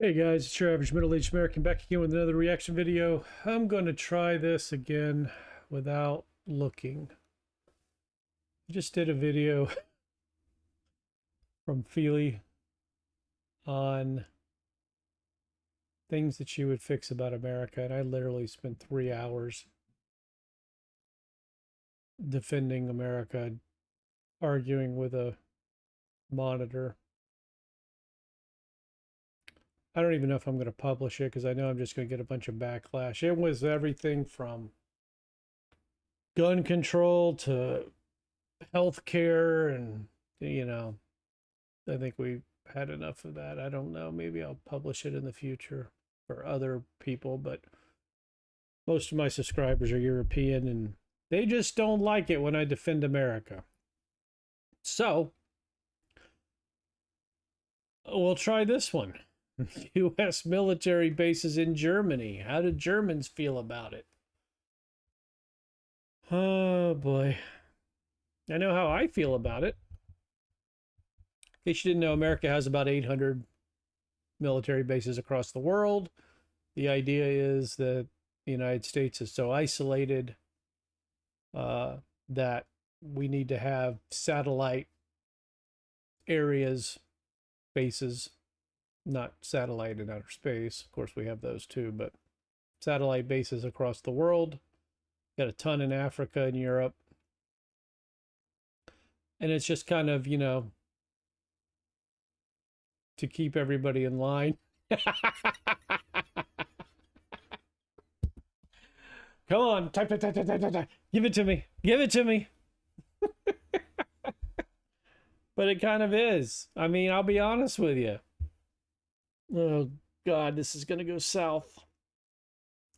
Hey guys, it's your average middle-aged American back again with another reaction video. I'm going to try this again without looking. I just did a video from Feli on things that she would fix about America, and I literally spent 3 hours defending America, arguing with a monitor. I don't even know if I'm going to publish it because I know I'm just going to get a bunch of backlash. It was everything from gun control to healthcare, and I think we had enough of that. I don't know. Maybe I'll publish it in the future for other people, but most of my subscribers are European and they just don't like it when I defend America. So we'll try this one. U.S. military bases in Germany. How did Germans feel about it? Oh boy. I know how I feel about it. In case you didn't know, America has about 800 military bases across the world. The idea is that the United States is so isolated that we need to have satellite areas, bases, not satellite in outer space. Of course, we have those too, but satellite bases across the world. Got a ton in Africa and Europe. And it's just kind of, to keep everybody in line. Come on, type. Give it to me. Give it to me. But it kind of is. I mean, I'll be honest with you. Oh, God, this is going to go south.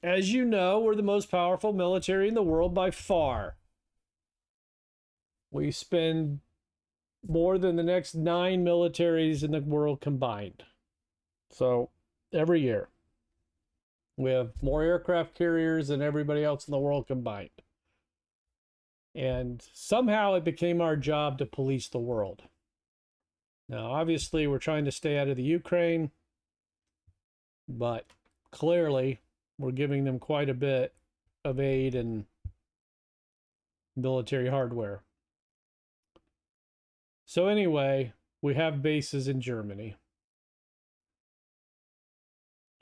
As you know, we're the most powerful military in the world by far. We spend more than the next 9 militaries in the world combined. So, every year, we have more aircraft carriers than everybody else in the world combined. And somehow it became our job to police the world. Now, obviously, we're trying to stay out of the Ukraine, but clearly, we're giving them quite a bit of aid and military hardware. So anyway, we have bases in Germany.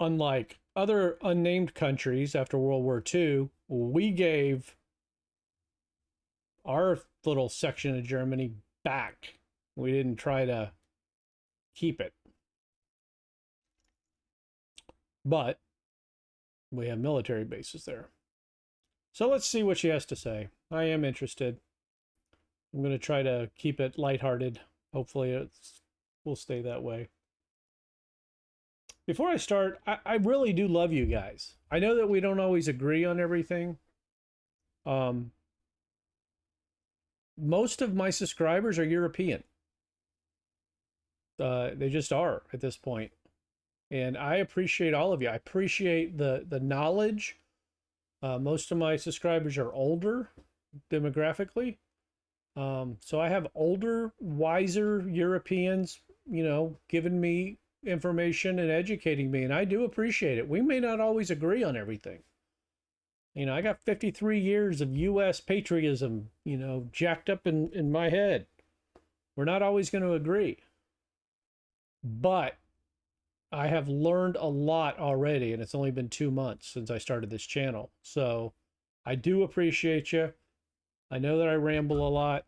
Unlike other unnamed countries after World War II, we gave our little section of Germany back. We didn't try to keep it. But we have military bases there. So let's see what she has to say. I am interested. I'm going to try to keep it lighthearted. Hopefully will stay that way. Before I start, I really do love you guys. I know that we don't always agree on everything. Most of my subscribers are European. They just are at this point. And I appreciate all of you. I appreciate the knowledge. Most of my subscribers are older demographically. So I have older, wiser Europeans, giving me information and educating me, and I do appreciate it. We may not always agree on everything. I got 53 years of U.S. patriotism, jacked up in my head. We're not always going to agree. But I have learned a lot already, and it's only been 2 months since I started this channel. So I do appreciate you. I know that I ramble a lot.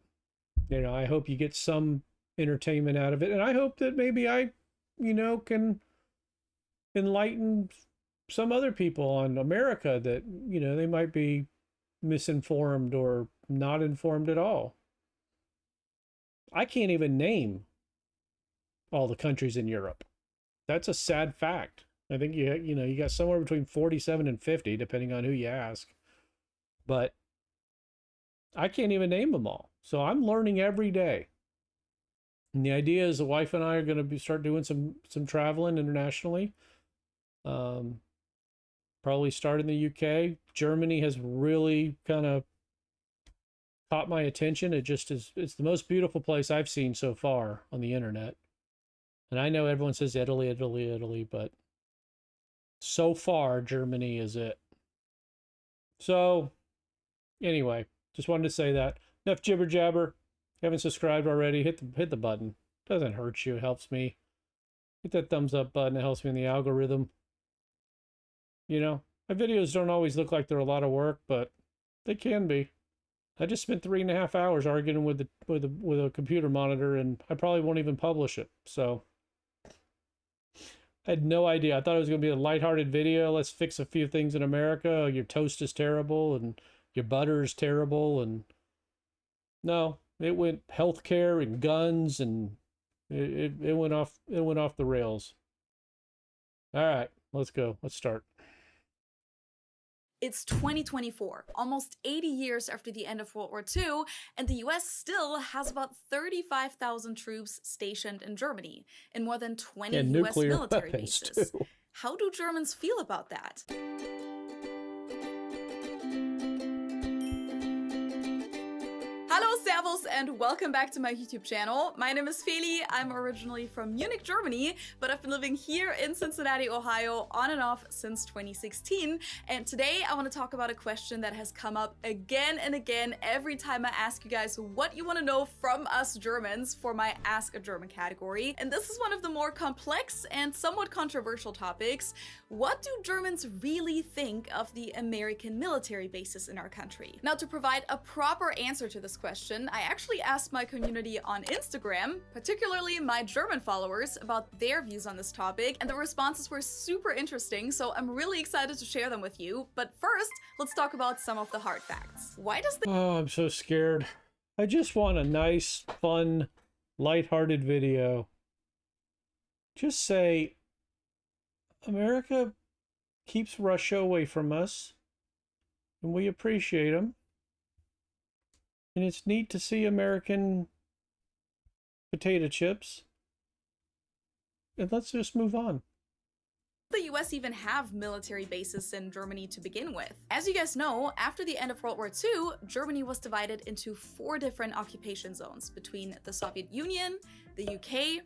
I hope you get some entertainment out of it. And I hope that maybe I, can enlighten some other people on America that, they might be misinformed or not informed at all. I can't even name all the countries in Europe. That's a sad fact. I think you got somewhere between 47 and 50, depending on who you ask. But I can't even name them all. So I'm learning every day. And the idea is the wife and I are going to start doing some traveling internationally. Probably start in the UK. Germany has really kind of caught my attention. It's the most beautiful place I've seen so far on the internet. And I know everyone says Italy, Italy, Italy, but So far, Germany is it. So, anyway, just wanted to say that. Enough jibber jabber. If you haven't subscribed already, hit the button. Doesn't hurt you, it helps me. Hit that thumbs up button, it helps me in the algorithm. You know, my videos don't always look like they're a lot of work, but they can be. I just spent 3.5 hours arguing with a computer monitor, and I probably won't even publish it. So I had no idea. I thought it was going to be a lighthearted video. Let's fix a few things in America. Your toast is terrible, and your butter is terrible, and no, it went healthcare and guns, and it went off the rails. All right, let's go. Let's start. It's 2024, almost 80 years after the end of World War II, and the US still has about 35,000 troops stationed in Germany, in more than 20 US military bases. Too. How do Germans feel about that? Hallo, servus, and welcome back to my YouTube channel. My name is Feli. I'm originally from Munich, Germany, but I've been living here in Cincinnati, Ohio, on and off since 2016. And today I want to talk about a question that has come up again and again every time I ask you guys what you want to know from us Germans for my Ask a German category. And this is one of the more complex and somewhat controversial topics. What do Germans really think of the American military bases in our country? Now, to provide a proper answer to this question, I actually asked my community on Instagram, particularly my German followers, about their views on this topic, and the responses were super interesting, so I'm really excited to share them with you. But first, let's talk about some of the hard facts. Why does the— Oh, I'm so scared. I just want a nice, fun, lighthearted video. Just say, America keeps Russia away from us, and we appreciate them. And it's neat to see American potato chips. And let's just move on. The US even have military bases in Germany to begin with? As you guys know, after the end of World War II, Germany was divided into 4 different occupation zones between the Soviet Union, the UK,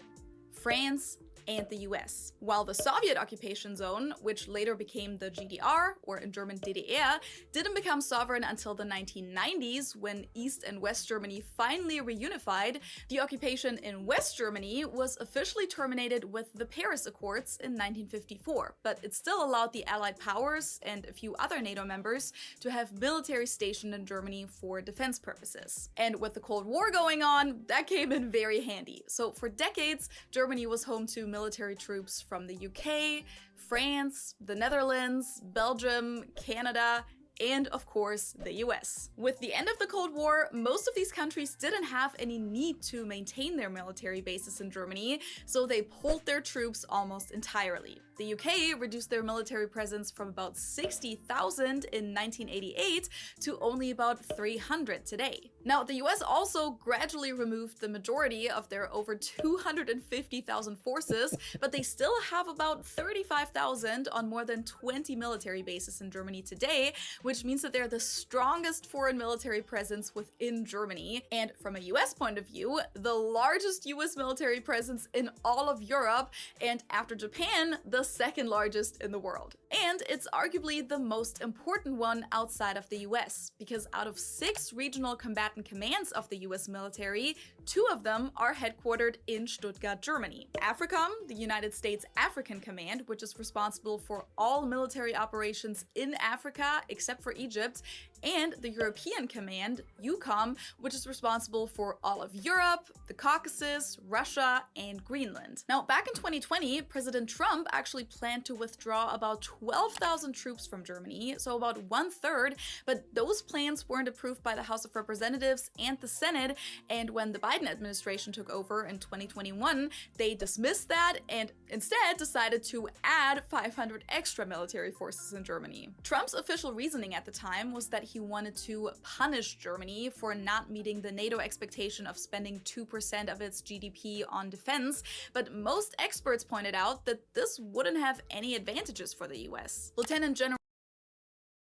France, and the US. While the Soviet occupation zone, which later became the GDR, or in German DDR, didn't become sovereign until the 1990s, when East and West Germany finally reunified, the occupation in West Germany was officially terminated with the Paris Accords in 1954, but it still allowed the Allied powers and a few other NATO members to have military stationed in Germany for defense purposes. And with the Cold War going on, that came in very handy. So for decades, Germany was home to military troops from the UK, France, the Netherlands, Belgium, Canada, and of course the US. With the end of the Cold War, most of these countries didn't have any need to maintain their military bases in Germany, so they pulled their troops almost entirely. The UK reduced their military presence from about 60,000 in 1988 to only about 300 today. Now, the US also gradually removed the majority of their over 250,000 forces, but they still have about 35,000 on more than 20 military bases in Germany today, which means that they're the strongest foreign military presence within Germany. And from a US point of view, the largest US military presence in all of Europe, and after Japan, the second largest in the world. And it's arguably the most important one outside of the US, because out of 6 regional combatant commands of the US military, 2 of them are headquartered in Stuttgart, Germany. AFRICOM, the United States African Command, which is responsible for all military operations in Africa except for Egypt, and the European Command, EUCOM, which is responsible for all of Europe, the Caucasus, Russia, and Greenland. Now, back in 2020, President Trump actually planned to withdraw about 12,000 troops from Germany, so about 1/3, but those plans weren't approved by the House of Representatives and the Senate, and when the Biden administration took over in 2021, they dismissed that and instead decided to add 500 extra military forces in Germany. Trump's official reasoning at the time was that he wanted to punish Germany for not meeting the NATO expectation of spending 2% of its GDP on defense, but most experts pointed out that this wouldn't have any advantages for the US. Lieutenant General—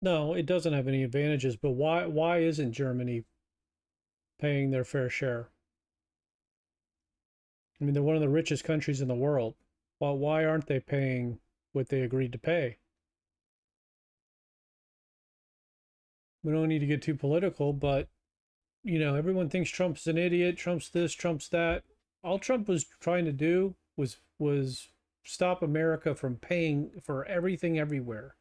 No, it doesn't have any advantages, but why isn't Germany paying their fair share? I mean, they're one of the richest countries in the world. Well, why aren't they paying what they agreed to pay. We don't need to get too political, but everyone thinks Trump's an idiot, Trump's this, Trump's that. All Trump was trying to do was stop America from paying for everything everywhere,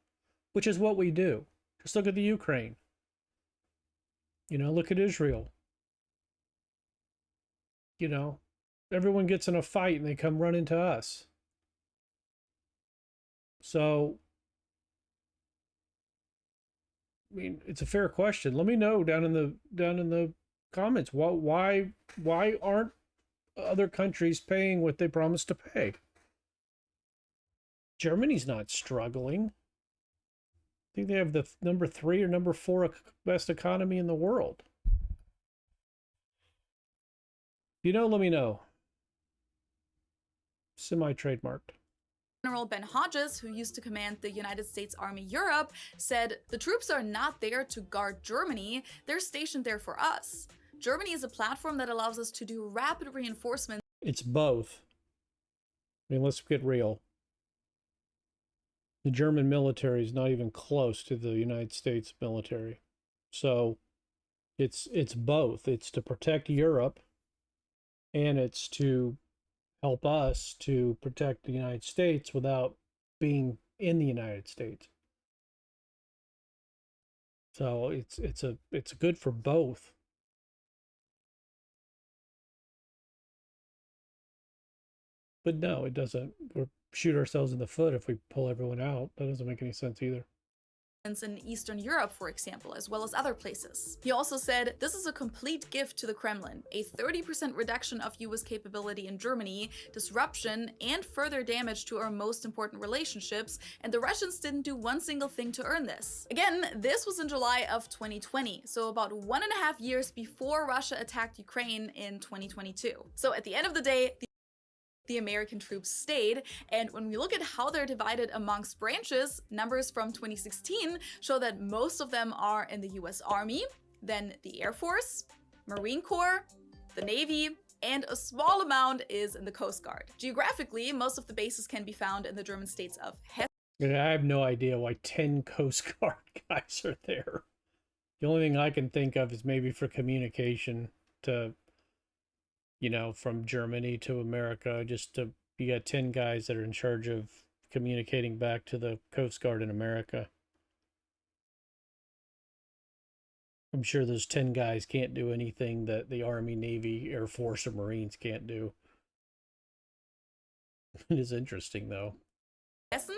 which is what we do. Just look at the Ukraine. Look at Israel. Everyone gets in a fight and they come running to us. So, I mean, it's a fair question. Let me know down in the comments why aren't other countries paying what they promised to pay? Germany's not struggling. I think they have the number 3 or number 4 best economy in the world. Let me know. Semi-trademarked. General Ben Hodges, who used to command the United States Army Europe, said, "The troops are not there to guard Germany, they're stationed there for us. Germany is a platform that allows us to do rapid reinforcement." It's both. I mean, let's get real. The German military is not even close to the United States military. So it's both. It's to protect Europe, and it's to help us to protect the United States without being in the United States. So it's good for both. But no, it doesn't. We'll shoot ourselves in the foot if we pull everyone out. That doesn't make any sense either. In Eastern Europe, for example, as well as other places. He also said, "This is a complete gift to the Kremlin, a 30% reduction of US capability in Germany, disruption, and further damage to our most important relationships, and the Russians didn't do one single thing to earn this." Again, this was in July of 2020, so about 1.5 years before Russia attacked Ukraine in 2022. So at the end of the day, the American troops stayed, and when we look at how they're divided amongst branches, numbers from 2016 show that most of them are in the US Army, then the Air Force, Marine Corps, the Navy, and a small amount is in the Coast Guard. Geographically, most of the bases can be found in the German states of Hesse. I have no idea why 10 Coast Guard guys are there. The only thing I can think of is maybe for communication to from Germany to America, you got 10 guys that are in charge of communicating back to the Coast Guard in America. I'm sure those 10 guys can't do anything that the Army, Navy, Air Force, or Marines can't do. It is interesting, though. Hessen,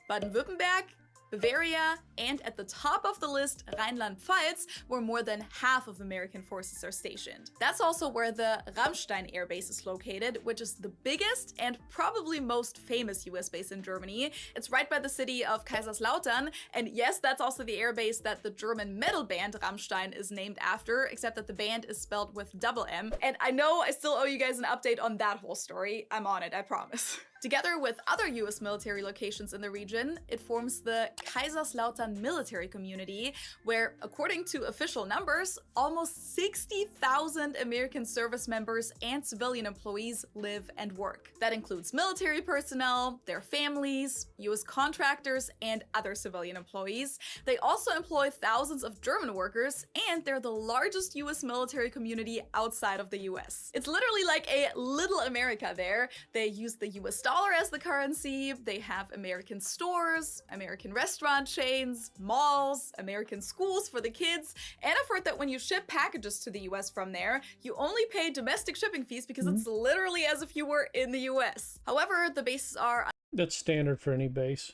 Baden-Württemberg, Bavaria, and at the top of the list, Rheinland-Pfalz, where more than half of American forces are stationed. That's also where the Ramstein Air Base is located, which is the biggest and probably most famous US base in Germany. It's right by the city of Kaiserslautern, and yes, that's also the air base that the German metal band Rammstein is named after, except that the band is spelled with double M. And I know I still owe you guys an update on that whole story. I'm on it, I promise. Together with other US military locations in the region, it forms the Kaiserslautern military community, where, according to official numbers, almost 60,000 American service members and civilian employees live and work. That includes military personnel, their families, US contractors, and other civilian employees. They also employ thousands of German workers, and they're the largest US military community outside of the US. It's literally like a little America there. They use the US dollar as the currency, they have American stores, American restaurant chains, malls, American schools for the kids, and I've heard that when you ship packages to the US from there, you only pay domestic shipping fees because it's literally as if you were in the US. However, the bases are... That's standard for any base.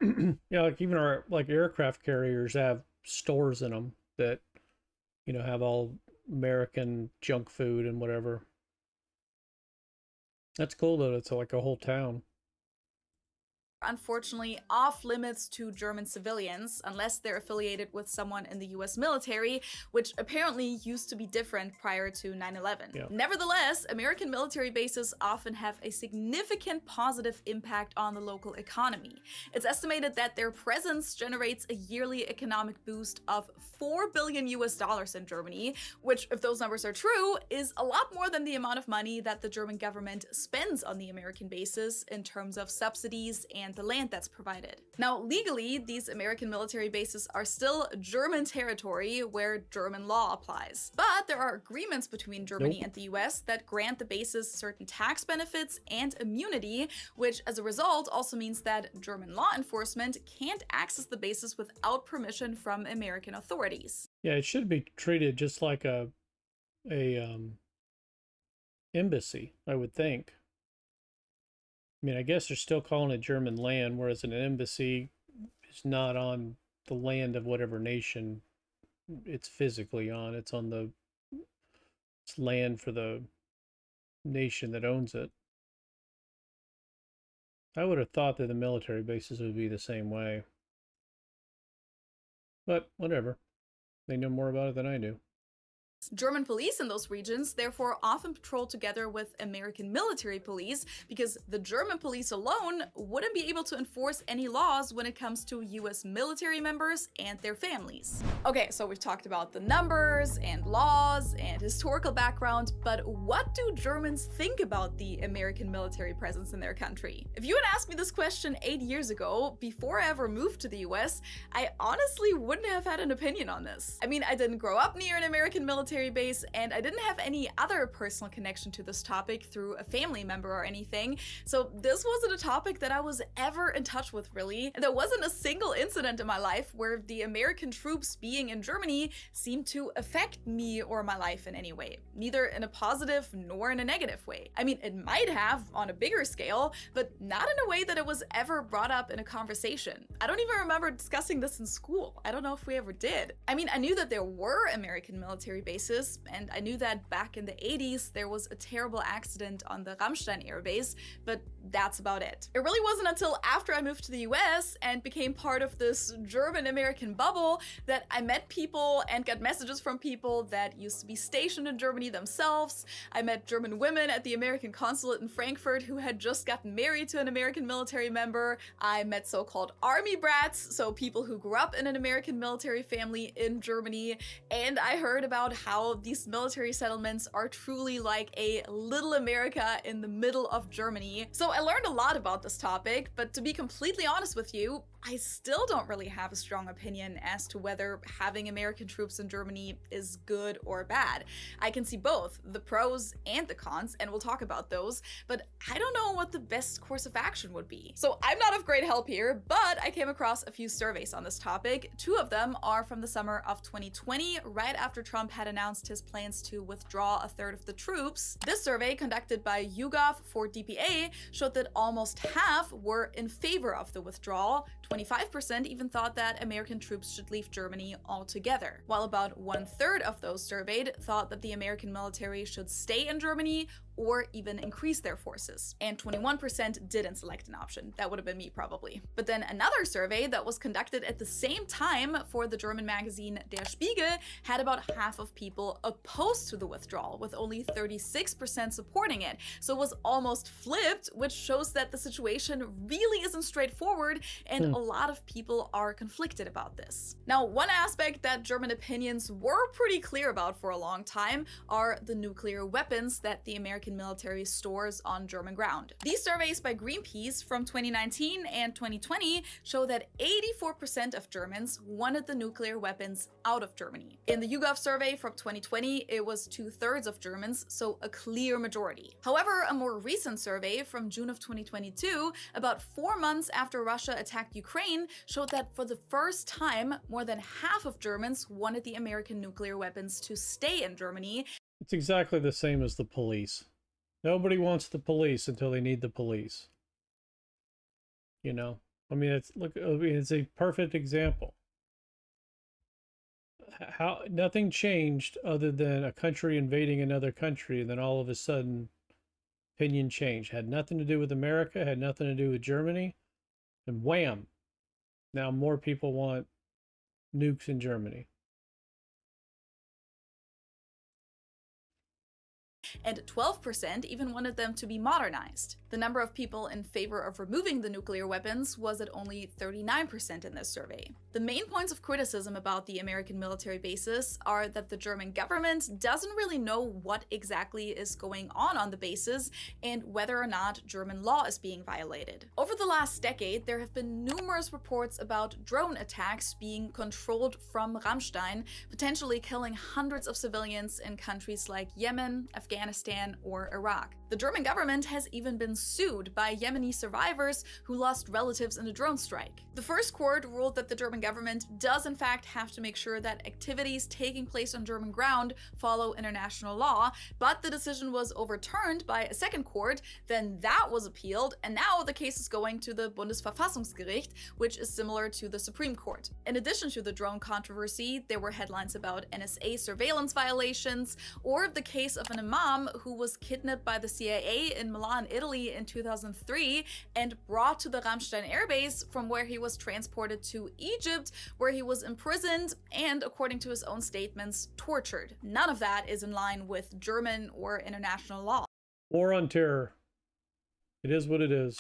Yeah, like even our aircraft carriers have stores in them that, have all American junk food and whatever. That's cool though, it's like a whole town. Unfortunately off limits to German civilians unless they're affiliated with someone in the US military, which apparently used to be different prior to 9/11. Yeah. Nevertheless, American military bases often have a significant positive impact on the local economy. It's estimated that their presence generates a yearly economic boost of $4 billion in Germany, which, if those numbers are true, is a lot more than the amount of money that the German government spends on the American bases in terms of subsidies and and the land that's provided. Now, legally, these American military bases are still German territory where German law applies. But there are agreements between Germany and the US that grant the bases certain tax benefits and immunity, which as a result also means that German law enforcement can't access the bases without permission from American authorities. Yeah, it should be treated just like a embassy, I would think. I mean, I guess they're still calling it German land, whereas an embassy is not on the land of whatever nation it's physically on. It's on it's land for the nation that owns it. I would have thought that the military bases would be the same way. But whatever. They know more about it than I do. German police in those regions therefore often patrol together with American military police because the German police alone wouldn't be able to enforce any laws when it comes to US military members and their families. Okay, so we've talked about the numbers and laws and historical background, but what do Germans think about the American military presence in their country? If you had asked me this question 8 years ago, before I ever moved to the US, I honestly wouldn't have had an opinion on this. I mean, I didn't grow up near an American military base, and I didn't have any other personal connection to this topic through a family member or anything, so this wasn't a topic that I was ever in touch with, really. And there wasn't a single incident in my life where the American troops being in Germany seemed to affect me or my life in any way, neither in a positive nor in a negative way. I mean, it might have on a bigger scale, but not in a way that it was ever brought up in a conversation. I don't even remember discussing this in school. I don't know if we ever did. I mean, I knew that there were American military bases, and I knew that back in the 80s there was a terrible accident on the Ramstein air base, but that's about it. It really wasn't until after I moved to the US and became part of this German-American bubble that I met people and got messages from people that used to be stationed in Germany themselves. I met German women at the American consulate in Frankfurt who had just gotten married to an American military member. I met so-called army brats, so people who grew up in an American military family in Germany, and I heard about how these military settlements are truly like a little America in the middle of Germany. So I learned a lot about this topic, but to be completely honest with you, I still don't really have a strong opinion as to whether having American troops in Germany is good or bad. I can see both the pros and the cons, and we'll talk about those, but I don't know what the best course of action would be. So I'm not of great help here, but I came across a few surveys on this topic. 2 of them are from the summer of 2020, right after Trump had announced his plans to withdraw a third of the troops. This survey, conducted by YouGov for DPA, showed that almost half were in favor of the withdrawal. 25% even thought that American troops should leave Germany altogether, while about 1/3 of those surveyed thought that the American military should stay in Germany or even increase their forces. And 21% didn't select an option. That would have been me, probably. But then another survey that was conducted at the same time for the German magazine Der Spiegel had about half of people opposed to the withdrawal, with only 36% supporting it. So it was almost flipped, which shows that the situation really isn't straightforward, and a lot of people are conflicted about this. Now, one aspect that German opinions were pretty clear about for a long time are the nuclear weapons that the American military stores on German ground. These surveys by Greenpeace from 2019 and 2020 show that 84% of Germans wanted the nuclear weapons out of Germany. In the YouGov survey from 2020, it was 2/3 of Germans, so a clear majority. However, a more recent survey from June of 2022, about 4 months after Russia attacked Ukraine, showed that for the first time, more than half of Germans wanted the American nuclear weapons to stay in Germany. It's exactly the same as the police. Nobody wants the police until they need the police. You know? I mean, it's a perfect example. How nothing changed other than a country invading another country, and then all of a sudden opinion changed. Had nothing to do with America, had nothing to do with Germany, and wham! Now more people want nukes in Germany. And 12% even wanted them to be modernized. The number of people in favor of removing the nuclear weapons was at only 39% in this survey. The main points of criticism about the American military bases are that the German government doesn't really know what exactly is going on the bases and whether or not German law is being violated. Over the last decade, there have been numerous reports about drone attacks being controlled from Ramstein, potentially killing hundreds of civilians in countries like Yemen, Afghanistan, or Iraq. The German government has even been sued by Yemeni survivors who lost relatives in a drone strike. The first court ruled that the German government does in fact have to make sure that activities taking place on German ground follow international law, but the decision was overturned by a second court, then that was appealed, and now the case is going to the Bundesverfassungsgericht, which is similar to the Supreme Court. In addition to the drone controversy, there were headlines about NSA surveillance violations, or the case of an imam who was kidnapped by the CIA in Milan, Italy in 2003 and brought to the Ramstein airbase, from where he was transported to Egypt, where he was imprisoned and, according to his own statements, tortured. None of that is in line with German or international law. War on terror. It is what it is.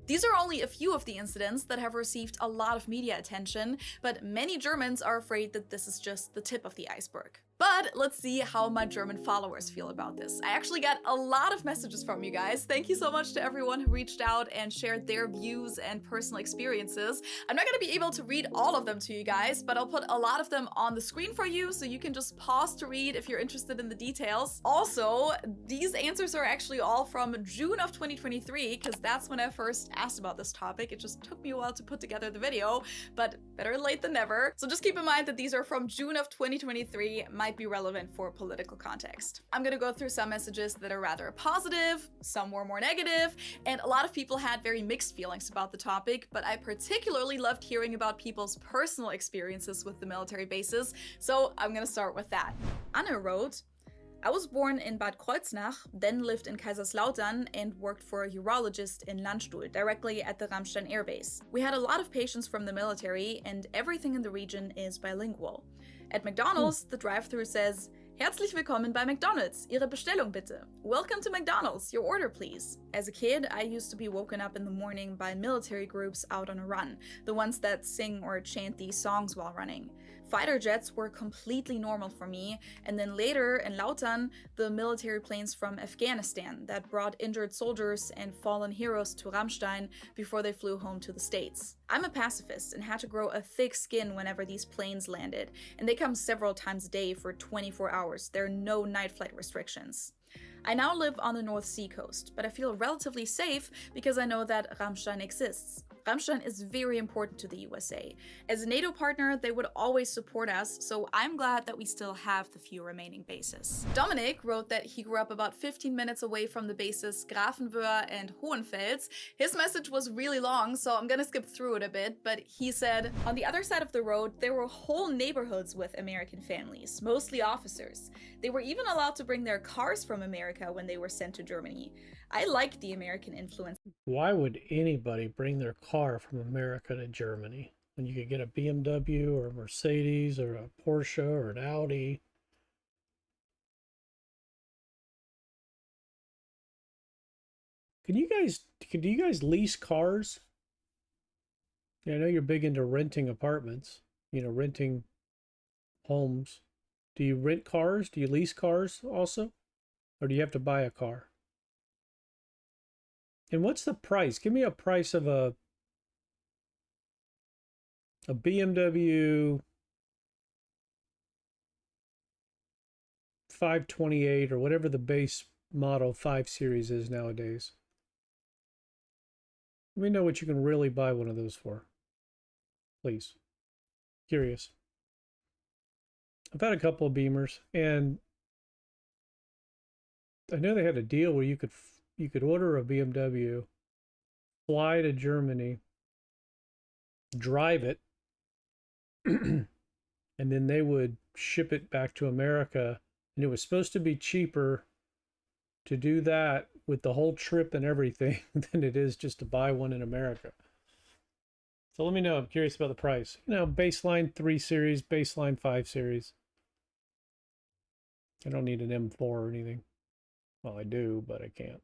These are only a few of the incidents that have received a lot of media attention, but many Germans are afraid that this is just the tip of the iceberg. But let's see how my German followers feel about this. I actually got a lot of messages from you guys. Thank you so much to everyone who reached out and shared their views and personal experiences. I'm not gonna be able to read all of them to you guys, but I'll put a lot of them on the screen for you so you can just pause to read if you're interested in the details. Also, these answers are actually all from June of 2023, because that's when I first asked about this topic. It just took me a while to put together the video, but better late than never. So just keep in mind that these are from June of 2023, might be relevant for political context. I'm gonna go through some messages that are rather positive, some were more negative, and a lot of people had very mixed feelings about the topic, but I particularly loved hearing about people's personal experiences with the military bases, so I'm gonna start with that. Anna wrote, I was born in Bad Kreuznach, then lived in Kaiserslautern and worked for a urologist in Landstuhl, directly at the Ramstein Air Base. We had a lot of patients from the military, and everything in the region is bilingual. At McDonald's, the drive-thru says, Herzlich willkommen bei McDonald's. Ihre Bestellung bitte. Welcome to McDonald's. Your order, please. As a kid, I used to be woken up in the morning by military groups out on a run, the ones that sing or chant these songs while running. Fighter jets were completely normal for me, and then later in Lautern, the military planes from Afghanistan that brought injured soldiers and fallen heroes to Ramstein before they flew home to the States. I'm a pacifist and had to grow a thick skin whenever these planes landed, and they come several times a day for 24 hours. There are no night flight restrictions. I now live on the North Sea coast, but I feel relatively safe because I know that Ramstein exists. Ramstein is very important to the USA. As a NATO partner, they would always support us, so I'm glad that we still have the few remaining bases. Dominic wrote that he grew up about 15 minutes away from the bases Grafenwöhr and Hohenfels. His message was really long, so I'm gonna skip through it a bit, but he said, on the other side of the road, there were whole neighborhoods with American families, mostly officers. They were even allowed to bring their cars from America when they were sent to Germany. I liked the American influence. Why would anybody bring their car from America to Germany when you could get a BMW or a Mercedes or a Porsche or an Audi? Do you guys lease cars? Yeah, I know you're big into renting apartments, renting homes. Do you rent cars? Do you lease cars also? Or do you have to buy a car? And what's the price? Give me a price of a BMW 528 or whatever the base model 5 Series is nowadays. Let me know what you can really buy one of those for. Please. Curious. I've had a couple of Beamers, and I know they had a deal where you could order a BMW, fly to Germany, drive it, and then they would ship it back to America. And it was supposed to be cheaper to do that with the whole trip and everything than it is just to buy one in America. So let me know. I'm curious about the price. Baseline 3 Series, baseline 5 Series. I don't need an M4 or anything. Well, I do, but I can't.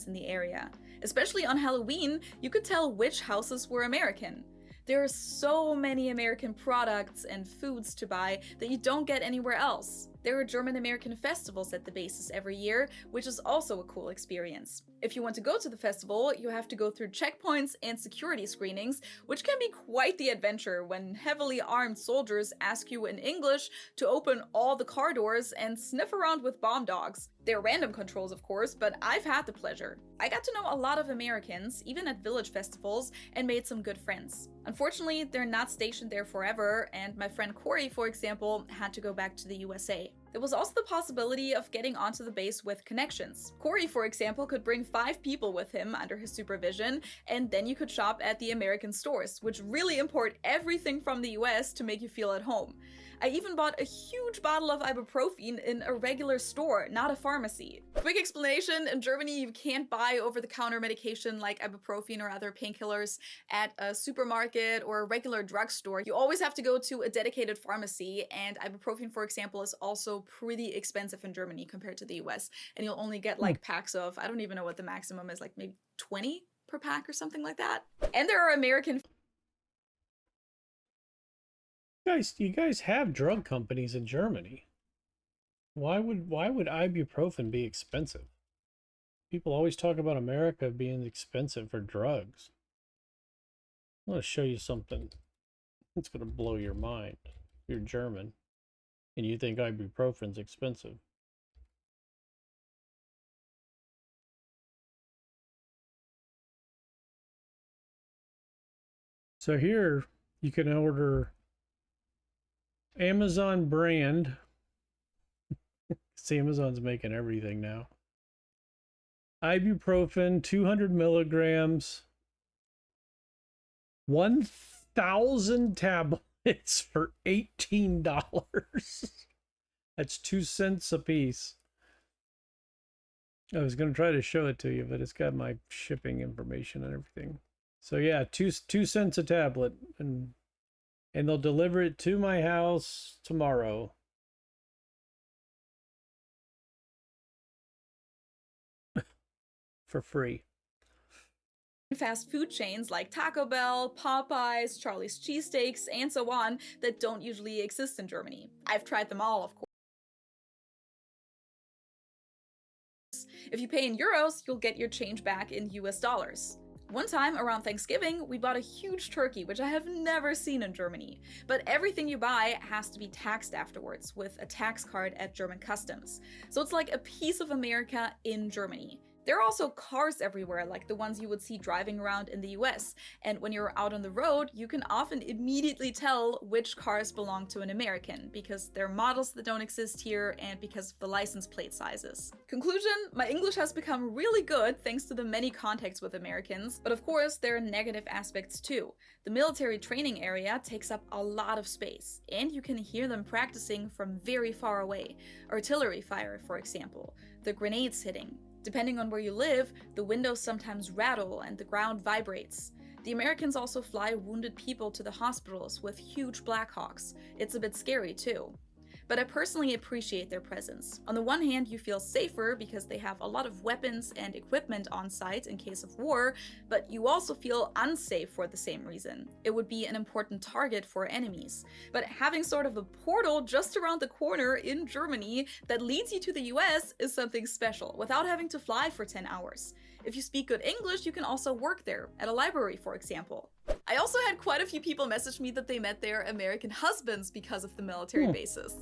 in the area. Especially on Halloween, you could tell which houses were American. There are so many American products and foods to buy that you don't get anywhere else. There are German-American festivals at the bases every year, which is also a cool experience. If you want to go to the festival, you have to go through checkpoints and security screenings, which can be quite the adventure when heavily armed soldiers ask you in English to open all the car doors and sniff around with bomb dogs. They're random controls, of course, but I've had the pleasure. I got to know a lot of Americans, even at village festivals, and made some good friends. Unfortunately, they're not stationed there forever, and my friend Corey, for example, had to go back to the USA. There was also the possibility of getting onto the base with connections. Corey, for example, could bring 5 people with him under his supervision, and then you could shop at the American stores, which really import everything from the US to make you feel at home. I even bought a huge bottle of ibuprofen in a regular store, not a pharmacy. Quick explanation, in Germany you can't buy over-the-counter medication like ibuprofen or other painkillers at a supermarket or a regular drugstore. You always have to go to a dedicated pharmacy, and ibuprofen, for example, is also pretty expensive in Germany compared to the US. And you'll only get like packs of, I don't even know what the maximum is, like maybe 20 per pack or something like that. And there are American You guys have drug companies in Germany. Why would ibuprofen be expensive? People always talk about America being expensive for drugs. I'm going to show you something that's going to blow your mind. You're German and you think ibuprofen's expensive. So here you can order Amazon brand. See, Amazon's making everything now. Ibuprofen, 200 milligrams, 1,000 tablets for $18. That's 2 cents a piece. I was going to try to show it to you, but it's got my shipping information and everything. So yeah, 2 cents a tablet, and they'll deliver it to my house tomorrow. For free. Fast food chains like Taco Bell, Popeyes, Charlie's Cheesesteaks, and so on that don't usually exist in Germany. I've tried them all, of course. If you pay in euros, you'll get your change back in US dollars. One time, around Thanksgiving, we bought a huge turkey, which I have never seen in Germany. But everything you buy has to be taxed afterwards, with a tax card at German customs. So it's like a piece of America in Germany. There are also cars everywhere, like the ones you would see driving around in the US, and when you're out on the road, you can often immediately tell which cars belong to an American, because they're models that don't exist here and because of the license plate sizes. Conclusion, my English has become really good thanks to the many contacts with Americans, but of course there are negative aspects too. The military training area takes up a lot of space, and you can hear them practicing from very far away. Artillery fire, for example, the grenades hitting. Depending on where you live, the windows sometimes rattle and the ground vibrates. The Americans also fly wounded people to the hospitals with huge Blackhawks. It's a bit scary too. But I personally appreciate their presence. On the one hand, you feel safer because they have a lot of weapons and equipment on site in case of war, but you also feel unsafe for the same reason. It would be an important target for enemies. But having sort of a portal just around the corner in Germany that leads you to the US is something special, without having to fly for 10 hours. If you speak good English, you can also work there, at a library, for example. I also had quite a few people message me that they met their American husbands because of the military bases.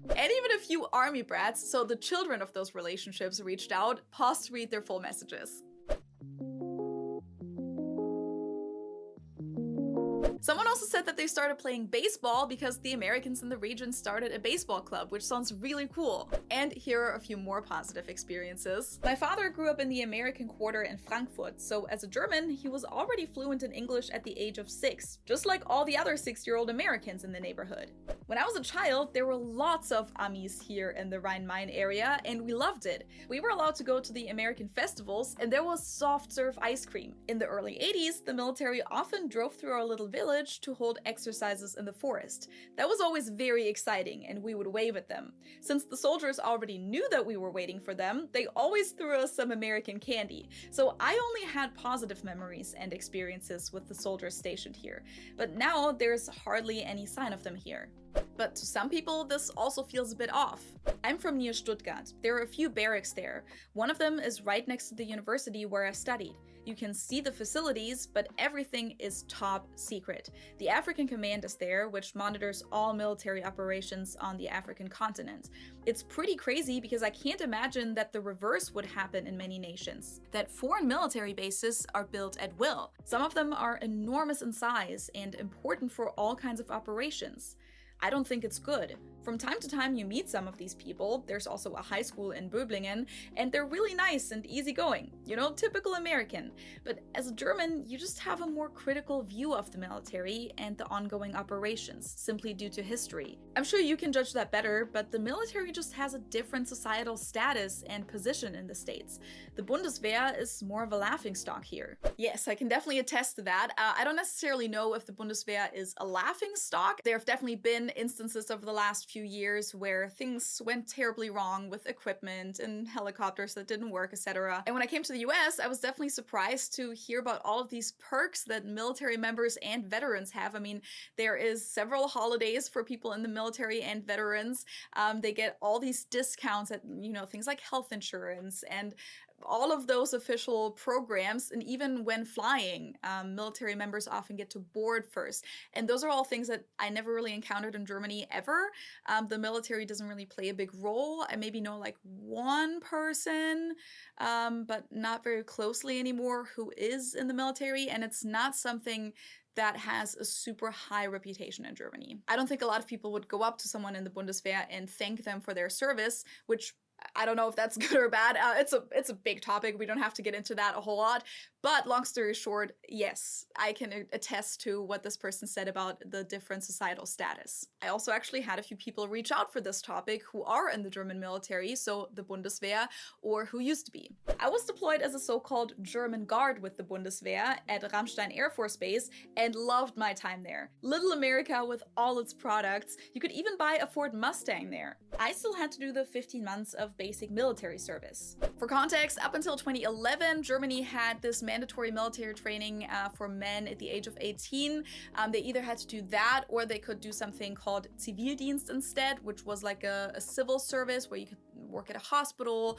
And even a few army brats, so the children of those relationships reached out, paused to read their full messages. Someone also said that they started playing baseball because the Americans in the region started a baseball club, which sounds really cool. And here are a few more positive experiences. My father grew up in the American quarter in Frankfurt, so as a German, he was already fluent in English at the age of 6, just like all the other 6-year-old Americans in the neighborhood. When I was a child, there were lots of Amis here in the Rhine-Main area, and we loved it. We were allowed to go to the American festivals, and there was soft serve ice cream. In the early 80s, the military often drove through our little village to hold called exercises in the forest. That was always very exciting, and we would wave at them. Since the soldiers already knew that we were waiting for them, they always threw us some American candy. So I only had positive memories and experiences with the soldiers stationed here. But now there's hardly any sign of them here. But to some people, this also feels a bit off. I'm from near Stuttgart. There are a few barracks there. One of them is right next to the university where I studied. You can see the facilities, but everything is top secret. The African Command is there, which monitors all military operations on the African continent. It's pretty crazy because I can't imagine that the reverse would happen in many nations. That foreign military bases are built at will. Some of them are enormous in size and important for all kinds of operations. I don't think it's good. From time to time you meet some of these people, there's also a high school in Böblingen, and they're really nice and easygoing, you know, typical American. But as a German, you just have a more critical view of the military and the ongoing operations, simply due to history. I'm sure you can judge that better, but the military just has a different societal status and position in the States. The Bundeswehr is more of a laughingstock here. Yes, I can definitely attest to that. I don't necessarily know if the Bundeswehr is a laughingstock. There have definitely been instances over the last few years where things went terribly wrong with equipment and helicopters that didn't work, etc. And when I came to the US, I was definitely surprised to hear about all of these perks that military members and veterans have. I mean, there is several holidays for people in the military and veterans. They get all these discounts at, you know, things like health insurance and all of those official programs. And even when flying, military members often get to board first. And those are all things that I never really encountered in Germany ever. The military doesn't really play a big role. I maybe know like one person, but not very closely anymore, who is in the military. And it's not something that has a super high reputation in Germany. I don't think a lot of people would go up to someone in the Bundeswehr and thank them for their service, which I don't know if that's good or bad. It's a big topic. We don't have to get into that a whole lot. But long story short, yes, I can attest to what this person said about the different societal status. I also actually had a few people reach out for this topic who are in the German military, so the Bundeswehr, or who used to be. I was deployed as a so-called German guard with the Bundeswehr at Ramstein Air Force Base and loved my time there. Little America with all its products. You could even buy a Ford Mustang there. I still had to do the 15 months of basic military service. For context, up until 2011, Germany had this mandatory military training for men at the age of 18. They either had to do that or they could do something called Zivildienst instead, which was like a civil service where you could work at a hospital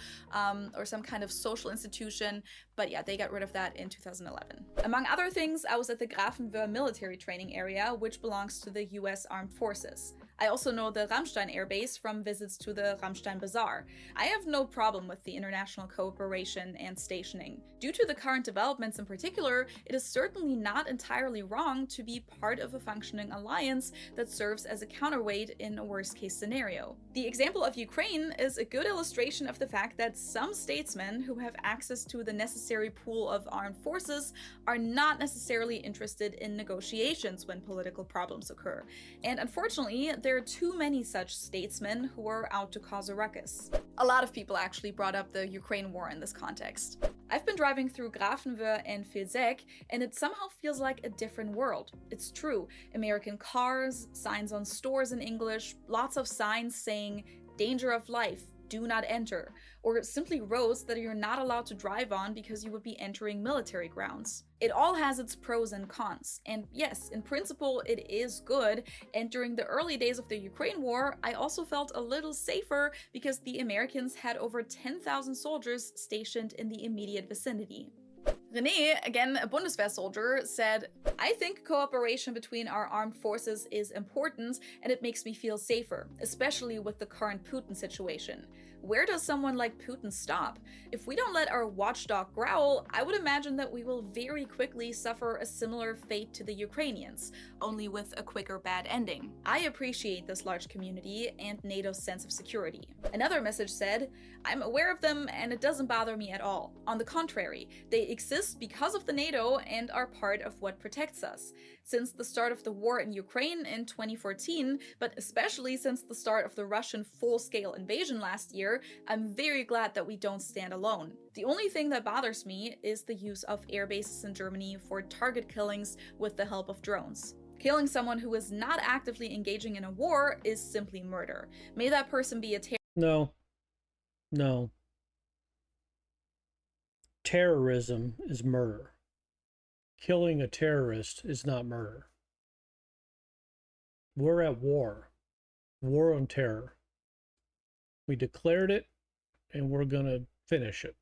or some kind of social institution. But yeah, they got rid of that in 2011. Among other things, I was at the Grafenwöhr military training area, which belongs to the US Armed Forces. I also know the Ramstein Air Base from visits to the Ramstein Bazaar. I have no problem with the international cooperation and stationing. Due to the current developments in particular, it is certainly not entirely wrong to be part of a functioning alliance that serves as a counterweight in a worst-case scenario. The example of Ukraine is a good illustration of the fact that some statesmen who have access to the necessary pool of armed forces are not necessarily interested in negotiations when political problems occur. And unfortunately, there are too many such statesmen who are out to cause a ruckus. A lot of people actually brought up the Ukraine war in this context. I've been driving through Grafenwöhr and Vilseck, and it somehow feels like a different world. It's true. American cars, signs on stores in English, lots of signs saying, "Danger of life, do not enter," or simply roads that you're not allowed to drive on because you would be entering military grounds. It all has its pros and cons, and yes, in principle it is good, and during the early days of the Ukraine war, I also felt a little safer because the Americans had over 10,000 soldiers stationed in the immediate vicinity. René, again a Bundeswehr soldier, said, "I think cooperation between our armed forces is important and it makes me feel safer, especially with the current Putin situation. Where does someone like Putin stop? If we don't let our watchdog growl, I would imagine that we will very quickly suffer a similar fate to the Ukrainians, only with a quicker bad ending. I appreciate this large community and NATO's sense of security." Another message said, "I'm aware of them and it doesn't bother me at all. On the contrary, they exist because of the NATO and are part of what protects us. Since the start of the war in Ukraine in 2014, but especially since the start of the Russian full-scale invasion last year, I'm very glad that we don't stand alone. The only thing that bothers me is the use of air bases in Germany for target killings with the help of drones. Killing someone who is not actively engaging in a war is simply murder. May that person be a No, no. Terrorism is murder. Killing a terrorist is not murder. We're at war. War on terror. We declared it, and we're going to finish it.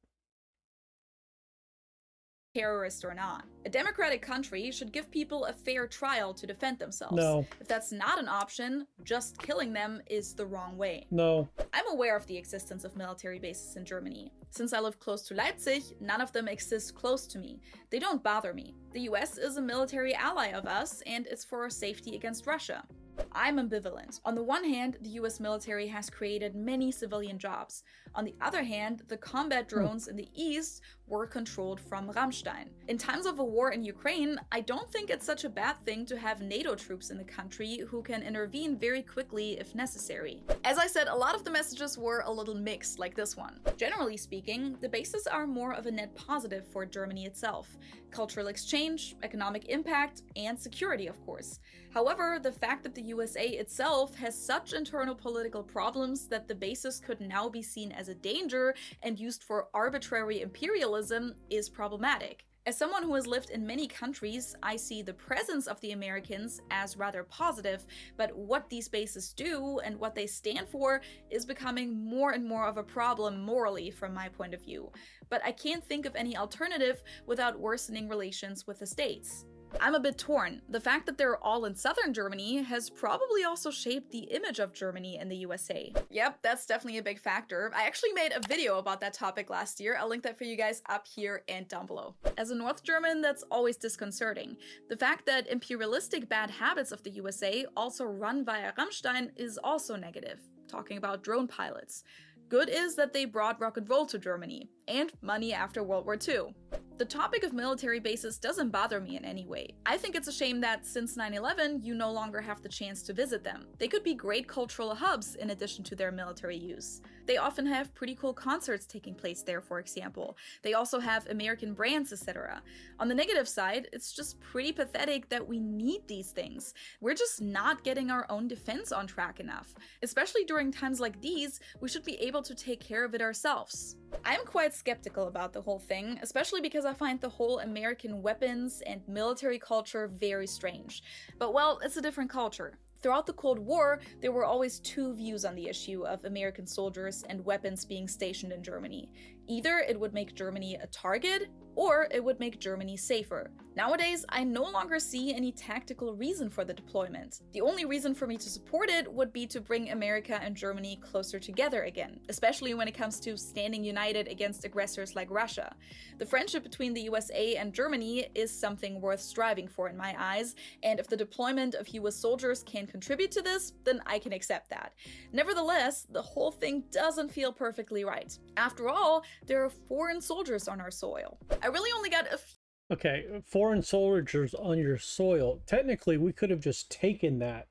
terrorist or not. A democratic country should give people a fair trial to defend themselves. No. If that's not an option, just killing them is the wrong way. No. I'm aware of the existence of military bases in Germany. Since I live close to Leipzig, none of them exist close to me. They don't bother me. The US is a military ally of us, and it's for our safety against Russia. I'm ambivalent. On the one hand, the US military has created many civilian jobs. On the other hand, the combat drones in the east were controlled from Rammstein. In times of a war in Ukraine, I don't think it's such a bad thing to have NATO troops in the country who can intervene very quickly if necessary. As I said, a lot of the messages were a little mixed, like this one. Generally speaking, the bases are more of a net positive for Germany itself. Cultural exchange, economic impact, and security, of course. However, the fact that the USA itself has such internal political problems that the bases could now be seen as a danger and used for arbitrary imperialism is problematic. As someone who has lived in many countries, I see the presence of the Americans as rather positive, but what these bases do and what they stand for is becoming more and more of a problem morally from my point of view. But I can't think of any alternative without worsening relations with the states. I'm a bit torn. The fact that they're all in southern Germany has probably also shaped the image of Germany in the USA. Yep, that's definitely a big factor. I actually made a video about that topic last year. I'll link that for you guys up here and down below. As a North German, that's always disconcerting. The fact that imperialistic bad habits of the USA also run via Rammstein is also negative. Talking about drone pilots. Good is that they brought rock and roll to Germany, and money after World War II. The topic of military bases doesn't bother me in any way. I think it's a shame that since 9/11, you no longer have the chance to visit them. They could be great cultural hubs in addition to their military use. They often have pretty cool concerts taking place there, for example. They also have American brands, etc. On the negative side, it's just pretty pathetic that we need these things. We're just not getting our own defense on track enough. Especially during times like these, we should be able to take care of it ourselves. I'm quite skeptical about the whole thing, especially because I find the whole American weapons and military culture very strange. But well, it's a different culture. Throughout the Cold War, there were always two views on the issue of American soldiers and weapons being stationed in Germany. Either it would make Germany a target, or it would make Germany safer. Nowadays, I no longer see any tactical reason for the deployment. The only reason for me to support it would be to bring America and Germany closer together again, especially when it comes to standing united against aggressors like Russia. The friendship between the USA and Germany is something worth striving for in my eyes, and if the deployment of US soldiers can contribute to this, then I can accept that. Nevertheless, the whole thing doesn't feel perfectly right. After all, there are foreign soldiers on our soil. I really only got a few. Okay, foreign soldiers on your soil. Technically, we could have just taken that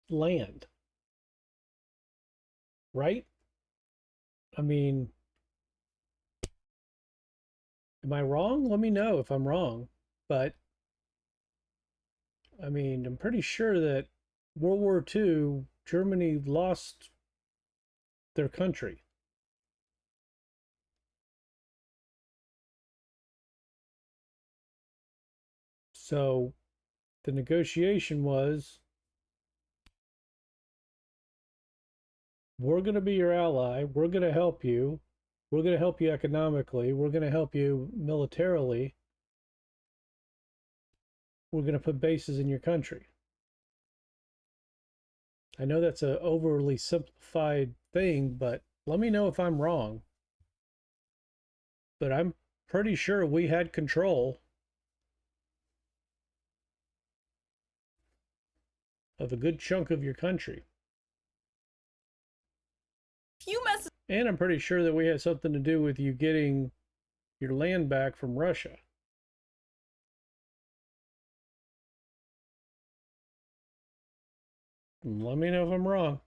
land. Right? I mean, am I wrong? Let me know if I'm wrong. But, I mean, I'm pretty sure that World War II, Germany lost their country. So the negotiation was, we're going to be your ally. We're going to help you. We're going to help you economically. We're going to help you militarily. We're going to put bases in your country. I know that's an overly simplified thing, but let me know if I'm wrong. But I'm pretty sure we had control of a good chunk of your country. Few messages. And I'm pretty sure that we had something to do with you getting your land back from Russia. Let me know if I'm wrong.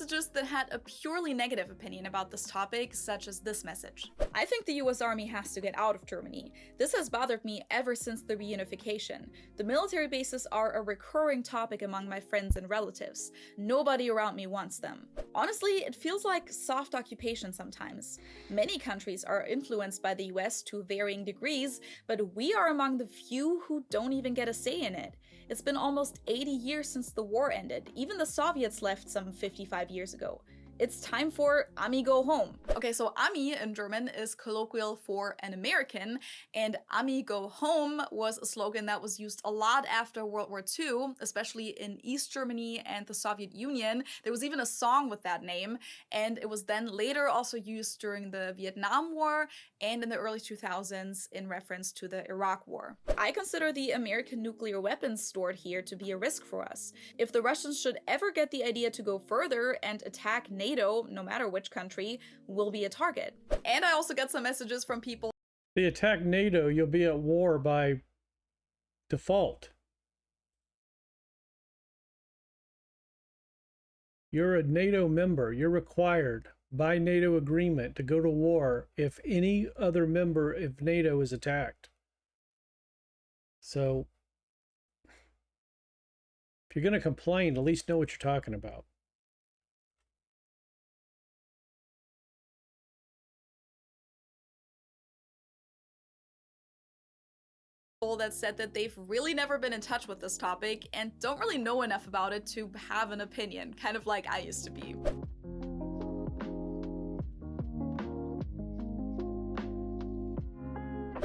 messages that had a purely negative opinion about this topic, such as this message. I think the US Army has to get out of Germany. This has bothered me ever since the reunification. The military bases are a recurring topic among my friends and relatives. Nobody around me wants them. Honestly, it feels like soft occupation sometimes. Many countries are influenced by the US to varying degrees, but we are among the few who don't even get a say in it. It's been almost 80 years since the war ended. Even the Soviets left some 55 years ago. It's time for Ami go home. Okay, so Ami in German is colloquial for an American, and Ami go home was a slogan that was used a lot after World War II, especially in East Germany and the Soviet Union. There was even a song with that name, and it was then later also used during the Vietnam War and in the early 2000s in reference to the Iraq War. I consider the American nuclear weapons stored here to be a risk for us. If the Russians should ever get the idea to go further and attack NATO, no matter which country, will be a target. And I also get some messages from people. They attack NATO, you'll be at war by default. You're a NATO member. You're required by NATO agreement to go to war if any other member of NATO is attacked. So if you're going to complain, at least know what you're talking about. That said that they've really never been in touch with this topic and don't really know enough about it to have an opinion, kind of like I used to be.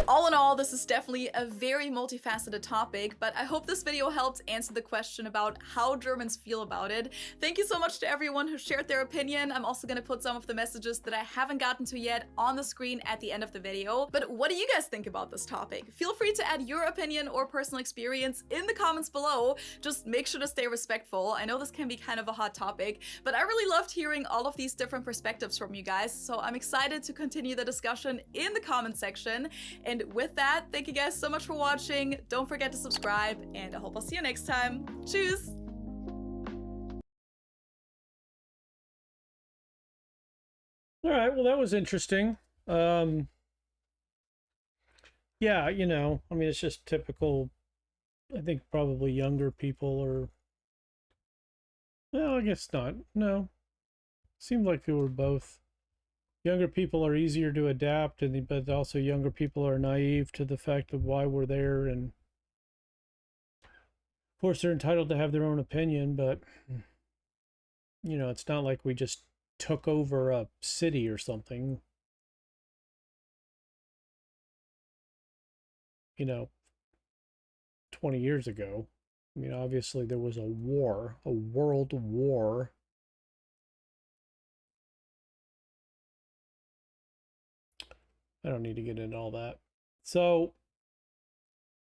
All in all, this is definitely a very multifaceted topic, but I hope this video helped answer the question about how Germans feel about it. Thank you so much to everyone who shared their opinion. I'm also gonna put some of the messages that I haven't gotten to yet on the screen at the end of the video. But what do you guys think about this topic? Feel free to add your opinion or personal experience in the comments below. Just make sure to stay respectful. I know this can be kind of a hot topic, but I really loved hearing all of these different perspectives from you guys, so I'm excited to continue the discussion in the comment section. And with that, thank you guys so much for watching. Don't forget to subscribe, and I hope I'll see you next time. Tschüss! All right, well, that was interesting. Yeah, you know, I mean, it's just typical. I think probably younger people are, well, I guess not. No, seemed like they were both. Younger people are easier to adapt, but also younger people are naive to the fact of why we're there. And of course, they're entitled to have their own opinion, but, you know, it's not like we just took over a city or something, you know, 20 years ago. I mean, obviously there was a war, a world war. I don't need to get into all that. So,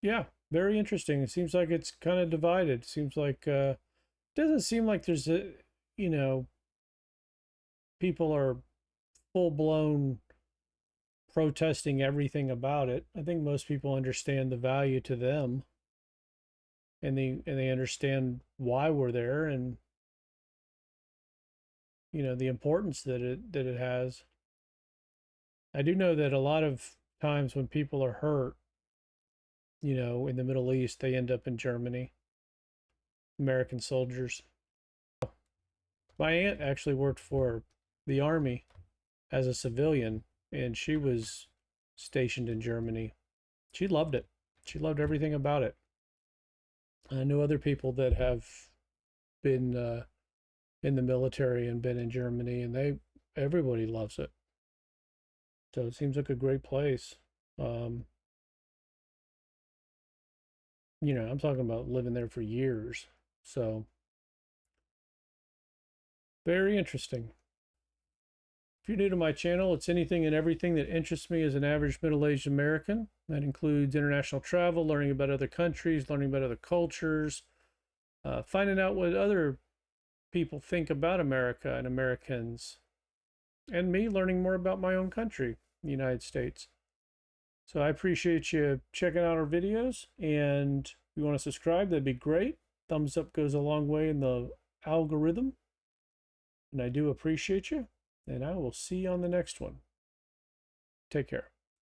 yeah, very interesting. It seems like it's kind of divided. It seems like, doesn't seem like there's a, you know, people are full-blown protesting everything about it. I think most people understand the value to them, and they understand why we're there, and, you know, the importance that it has. I do know that a lot of times when people are hurt, you know, in the Middle East, they end up in Germany. American soldiers. My aunt actually worked for the army as a civilian, and she was stationed in Germany. She loved it. She loved everything about it. I know other people that have been in the military and been in Germany, and everybody loves it. So it seems like a great place. You know, I'm talking about living there for years. So very interesting. If you're new to my channel, it's anything and everything that interests me as an average middle-aged American. That includes international travel, learning about other countries, learning about other cultures, finding out what other people think about America and Americans, and me learning more about my own country, the United States. So I appreciate you checking out our videos, and if you want to subscribe, that'd be great. Thumbs up goes a long way in the algorithm. And I do appreciate you. And I will see you on the next one. Take care.